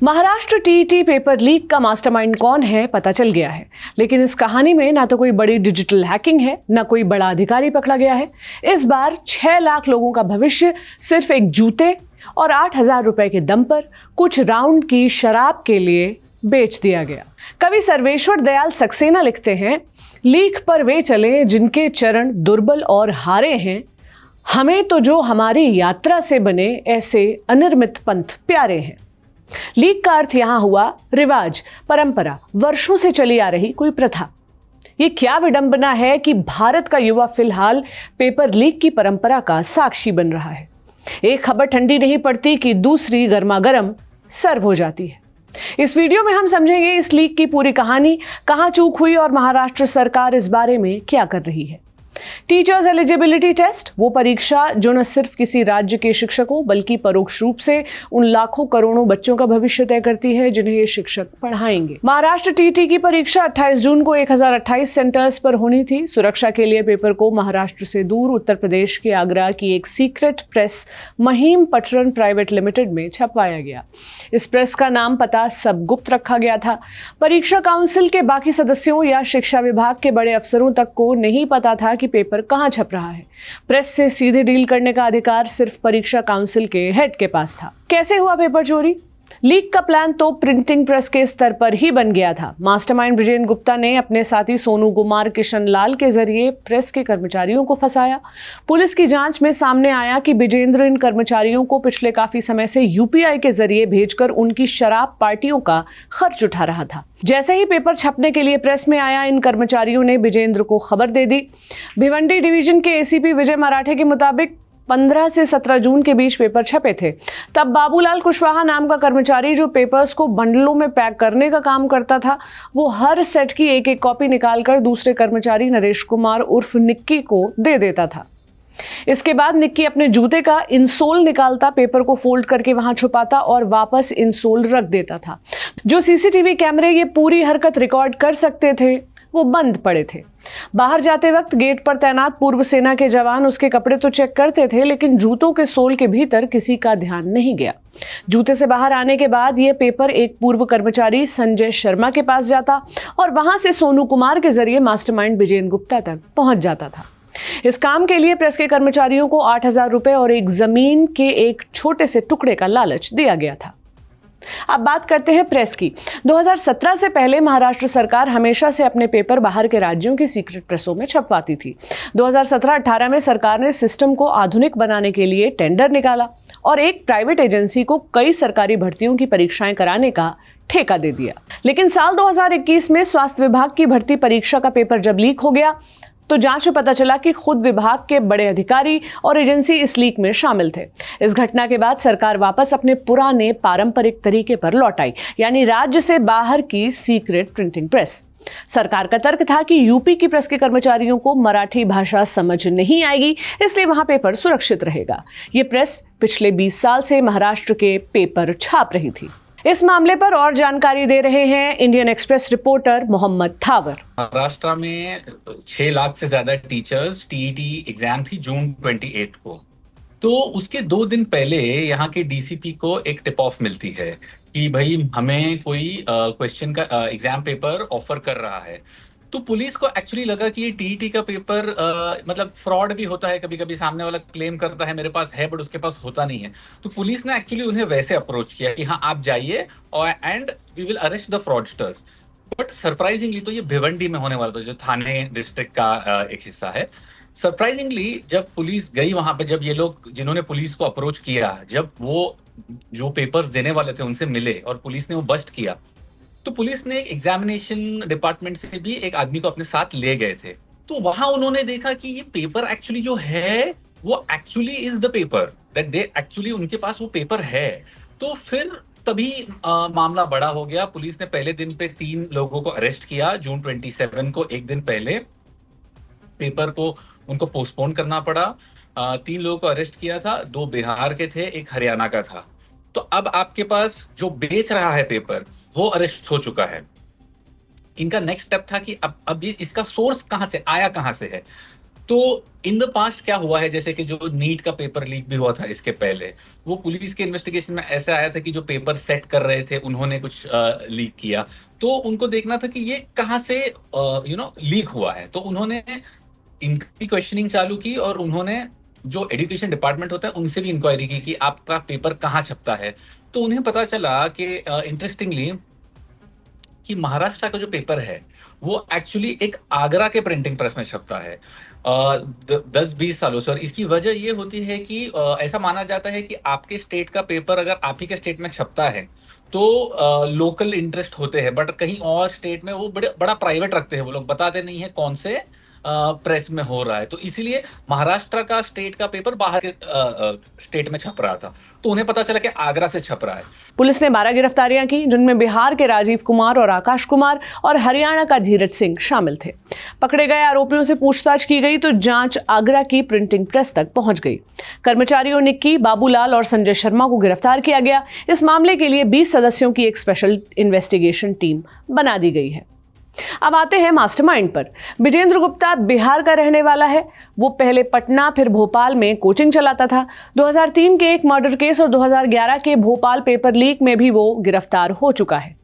Maharashtra TET paper leak का mastermind कौन है पता चल गया है, लेकिन इस कहानी में ना तो कोई बड़ी डिजिटल हैकिंग है, ना कोई बड़ा अधिकारी पकड़ा गया है। इस बार 6 लाख लोगों का भविष्य सिर्फ एक जूते और 8,000 रुपए के दम पर कुछ राउंड की शराब के लिए बेच दिया गया। कवि सर्वेश्वर दयाल सक्सेना लिखते हैं, लीक पर वे चले जिनके चरण दुर्बल और हारे हैं, हमें तो जो हमारी यात्रा से बने ऐसे अनिर्मित पंथ प्यारे हैं। लीक का अर्थ यहां हुआ रिवाज, परंपरा, वर्षों से चली आ रही कोई प्रथा। ये क्या विडंबना है कि भारत का युवा फिलहाल पेपर लीक की परंपरा का साक्षी बन रहा है। एक खबर ठंडी नहीं पड़ती कि दूसरी गर्मागर्म सर्व हो जाती है। इस वीडियो में हम समझेंगे इस लीक की पूरी कहानी, कहां चूक हुई और महाराष्ट्र सरकार इस बारे में क्या कर रही है। टीचर्स एलिजिबिलिटी टेस्ट, वो परीक्षा जो न सिर्फ किसी राज्य के शिक्षकों बल्कि परोक्ष रूप से उन लाखों करोड़ों बच्चों का भविष्य तय करती है जिन्हें ये शिक्षक पढ़ाएंगे। महाराष्ट्र टीटी की परीक्षा 28 जून को 1028 सेंटर्स पर होनी थी। सुरक्षा के लिए पेपर को महाराष्ट्र से दूर उत्तर प्रदेश के आगरा की एक सीक्रेट प्रेस महिम पटरन प्राइवेट लिमिटेड में छपवाया गया। इस प्रेस का नाम पता सब गुप्त रखा गया था। परीक्षा काउंसिल के बाकी सदस्यों या शिक्षा विभाग के बड़े अफसरों तक को नहीं पता था कि पेपर कहां छप रहा है। प्रेस से सीधे डील करने का अधिकार सिर्फ परीक्षा काउंसिल के हेड के पास था। कैसे हुआ पेपर चोरी? लीक का प्लान तो प्रिंटिंग प्रेस के स्तर पर ही बन गया था। मास्टरमाइंड ब्रिजेंद्र गुप्ता ने अपने साथी सोनू कुमार किशन लाल के जरिए प्रेस के कर्मचारियों को फंसाया। पुलिस की जांच में सामने आया कि ब्रिजेंद्र इन कर्मचारियों को पिछले काफी समय से यूपीआई के जरिए भेजकर उनकी शराब पार्टियों का खर्च उठा रहा था। जैसे ही पेपर छपने के लिए प्रेस में आया, इन कर्मचारियों ने ब्रिजेंद्र को खबर दे दी। भिवंडी डिवीजन के एसीपी विजय मराठे के मुताबिक 15 से 17 जून के बीच पेपर छपे थे। तब बाबूलाल कुशवाहा नाम का कर्मचारी, जो पेपर्स को बंडलों में पैक करने का काम करता था, वो हर सेट की एक एक कॉपी निकालकर दूसरे कर्मचारी नरेश कुमार उर्फ निक्की को दे देता था। इसके बाद निक्की अपने जूते का इंसोल निकालता, पेपर को फोल्ड करके वहां छुपाता और वापस इंसोल रख देता था। जो सीसीटीवी कैमरे ये पूरी हरकत रिकॉर्ड कर सकते थे वो बंद पड़े थे। बाहर जाते वक्त गेट पर तैनात पूर्व सेना के जवान उसके कपड़े तो चेक करते थे, लेकिन जूतों के सोल के भीतर किसी का ध्यान नहीं गया। जूते से बाहर आने के बाद यह पेपर एक पूर्व कर्मचारी संजय शर्मा के पास जाता और वहां से सोनू कुमार के जरिए मास्टरमाइंड ब्रिजेंद्र गुप्ता तक पहुंच जाता था। इस काम के लिए प्रेस के कर्मचारियों को 8,000 रुपए और एक जमीन के एक छोटे से टुकड़े का लालच दिया गया था। अब बात करते हैं प्रेस की। 2017 से पहले महाराष्ट्र सरकार हमेशा से अपने पेपर बाहर के राज्यों की सीक्रेट प्रेसों में छपवाती थी। 2017-18 में सरकार ने सिस्टम को आधुनिक बनाने के लिए टेंडर निकाला और एक प्राइवेट एजेंसी को कई सरकारी भर्तियों की परीक्षाएं कराने का ठेका दे दिया। लेकिन साल 2021 में स्वास्थ्य विभाग की भर्ती परीक्षा का पेपर जब लीक हो गया तो जांच में पता चला कि खुद विभाग के बड़े अधिकारी और एजेंसी इस लीक में शामिल थे। इस घटना के बाद सरकार वापस अपने पुराने पारंपरिक तरीके पर लौट आई, यानी राज्य से बाहर की सीक्रेट प्रिंटिंग प्रेस। सरकार का तर्क था कि यूपी की प्रेस के कर्मचारियों को मराठी भाषा समझ नहीं आएगी, इसलिए वहां पेपर सुरक्षित रहेगा। ये प्रेस पिछले 20 साल से महाराष्ट्र के पेपर छाप रही थी। इस मामले पर और जानकारी दे रहे हैं Indian Express reporter Mohammad Thawar. Maharashtra में 6 लाख से ज्यादा टीचर्स टीईटी एग्जाम थी जून 28 को। तो उसके 2 दिन पहले यहाँ के डीसीपी को एक टिप ऑफ मिलती है कि भाई हमें कोई क्वेश्चन का एग्जाम पेपर ऑफर कर रहा है। तो पुलिस को एक्चुअली लगा कि ये टीईटी का पेपर मतलब फ्रॉड भी होता है, कभी कभी सामने वाला क्लेम करता है मेरे पास है बट उसके पास होता नहीं है। तो पुलिस ने एक्चुअली उन्हें वैसे अप्रोच किया कि हाँ आप जाइए और and we will arrest the fraudsters. But surprisingly तो ये भिवंडी में होने वाला था, जो थाने डिस्ट्रिक्ट का एक हिस्सा है। सरप्राइजिंगली जब पुलिस गई वहां पे, जब ये लोग जिन्होंने पुलिस को अप्रोच किया, जब वो जो पेपर्स देने वाले थे उनसे मिले और पुलिस ने वो बस्ट किया, तो पुलिस ने एक एग्जामिनेशन डिपार्टमेंट से भी एक आदमी को अपने साथ ले गए थे। तो वहां उन्होंने देखा कि ये पेपर एक्चुअली जो है वो actually is the paper that they actually, उनके पास वो पेपर है। तो फिर तभी मामला बड़ा हो गया। पुलिस ने पहले दिन पे 3 लोगों को अरेस्ट किया। जून 27 को, एक दिन पहले, पेपर को उनको पोस्टपोन करना पड़ा। 3 लोगों को अरेस्ट किया था, 2 बिहार के थे, एक हरियाणा का था। तो अब आपके पास जो बेच रहा है पेपर वो अरेस्ट हो चुका है। इनका नेक्स्ट स्टेप था कि अब ये इसका सोर्स कहां से आया, कहां से है। तो इन द पास्ट क्या हुआ है, जैसे कि जो नीट का पेपर लीक भी हुआ था इसके पहले, वो पुलिस के इन्वेस्टिगेशन में ऐसा आया था कि जो पेपर सेट कर रहे थे उन्होंने कुछ लीक किया। तो उनको देखना था कि ये कहाँ से लीक हुआ है। तो उन्होंने इनकी क्वेश्चनिंग चालू की और उन्होंने जो एजुकेशन डिपार्टमेंट होता है उनसे भी इंक्वायरी की कि आपका पेपर कहाँ छपता है। तो उन्हें पता चला कि इंटरेस्टिंगली कि महाराष्ट्र का जो पेपर है वो एक्चुअली एक आगरा के प्रिंटिंग प्रेस में छपता है 10-20 सालों से। और इसकी वजह ये होती है कि ऐसा माना जाता है कि आपके स्टेट का पेपर अगर आप ही के स्टेट में छपता है तो लोकल इंटरेस्ट होते हैं, बट कहीं और स्टेट में वो बड़ा प्राइवेट रखते हैं, वो लोग बताते नहीं है कौन से प्रेस में हो रहा है। तो इसीलिए महाराष्ट्र का स्टेट का पेपर बाहर के स्टेट में छप रहा था, तो उन्हें पता चला कि आगरा से छप रहा है। पुलिस ने 12 गिरफ्तारियां की, जिनमें बिहार के राजीव कुमार और आकाश कुमार और हरियाणा का धीरज सिंह शामिल थे। पकड़े गए आरोपियों से पूछताछ की गई तो जांच आगरा की प्रिंटिंग प्रेस तक पहुंच गई। कर्मचारियों निक्की, बाबूलाल और संजय शर्मा को गिरफ्तार किया गया। इस मामले के लिए 20 सदस्यों की एक स्पेशल इन्वेस्टिगेशन टीम बना दी गई है। अब आते हैं मास्टरमाइंड पर। विजेंद्र गुप्ता बिहार का रहने वाला है। वो पहले पटना फिर भोपाल में कोचिंग चलाता था। 2003 के एक मर्डर केस और 2011 के भोपाल पेपर लीक में भी वो गिरफ्तार हो चुका है।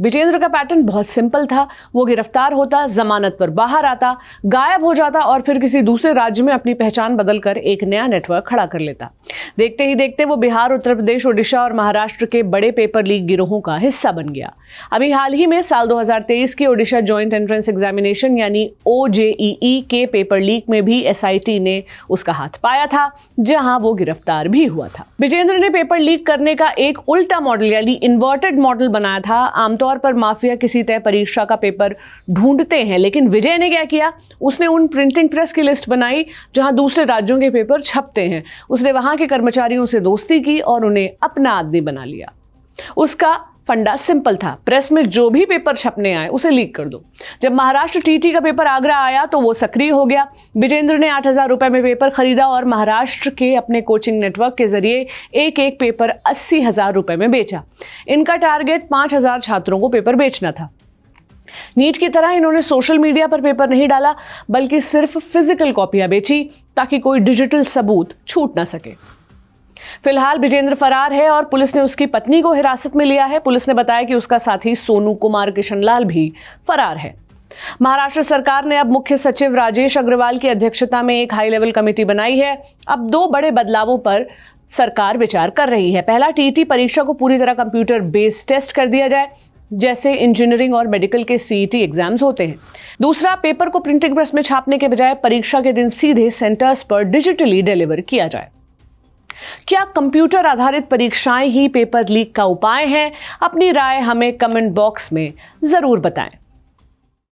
विजेंद्र का पैटर्न बहुत सिंपल था। वो गिरफ्तार होता, जमानत पर बाहर आता, गायब हो जाता और फिर किसी दूसरे राज्य में अपनी पहचान बदलकर एक नया नेटवर्क खड़ा कर लेता। देखते ही देखते वो बिहार, उत्तर प्रदेश, ओडिशा और महाराष्ट्र के बड़े पेपर लीक गिरोहों का हिस्सा बन गया। अभी हाल ही में साल 2023 के ओडिशा जॉइंट एंट्रेंस एग्जामिनेशन यानी OJEE के पेपर लीक में भी SIT ने उसका हाथ पाया था, जहां वो गिरफ्तार भी हुआ था। विजेंद्र ने पेपर लीक करने का एक उल्टा मॉडल यानी इन्वर्टेड मॉडल बनाया था। आमतौर पर माफिया किसी तय परीक्षा का पेपर ढूंढते हैं, लेकिन विजय ने क्या किया, उसने उन प्रिंटिंग प्रेस की लिस्ट बनाई जहां दूसरे राज्यों के पेपर छपते हैं। उसने वहां के कर्मचारियों से दोस्ती की और उन्हें अपना आदमी बना लिया। उसका फंडा सिंपल था, प्रेस में जो भी पेपर छपने आए उसे लीक कर दो। जब महाराष्ट्र TT का पेपर आगरा आया तो वो सक्रिय हो गया। विजेंद्र ने 8,000 रुपए में पेपर खरीदा और महाराष्ट्र के अपने कोचिंग नेटवर्क के जरिए एक एक पेपर 80,000 रुपए में बेचा। इनका टारगेट 5,000 छात्रों को पेपर बेचना था। नीट की तरह इन्होंने सोशल मीडिया पर पेपर नहीं डाला, बल्कि सिर्फ फिजिकल कॉपियां बेची ताकि कोई डिजिटल सबूत छूट ना सके। फिलहाल विजेंद्र फरार है और पुलिस ने उसकी पत्नी को हिरासत में लिया है। पुलिस ने बताया कि उसका साथी सोनू कुमार किशनलाल भी फरार है। महाराष्ट्र सरकार ने अब मुख्य सचिव राजेश अग्रवाल की अध्यक्षता में एक हाई लेवल कमेटी बनाई है। अब 2 बड़े बदलावों पर सरकार विचार कर रही है। पहला, TT परीक्षा को पूरी तरह कंप्यूटर बेस्ड टेस्ट कर दिया जाए, जैसे इंजीनियरिंग और मेडिकल के CET एग्जाम्स होते हैं। दूसरा, पेपर को प्रिंटिंग प्रेस में छापने के बजाय परीक्षा के दिन सीधे सेंटर्स पर डिजिटली डिलीवर किया जाए। क्या कंप्यूटर आधारित परीक्षाएं ही पेपर लीक का उपाय हैं? अपनी राय हमें कमेंट बॉक्स में जरूर बताएं।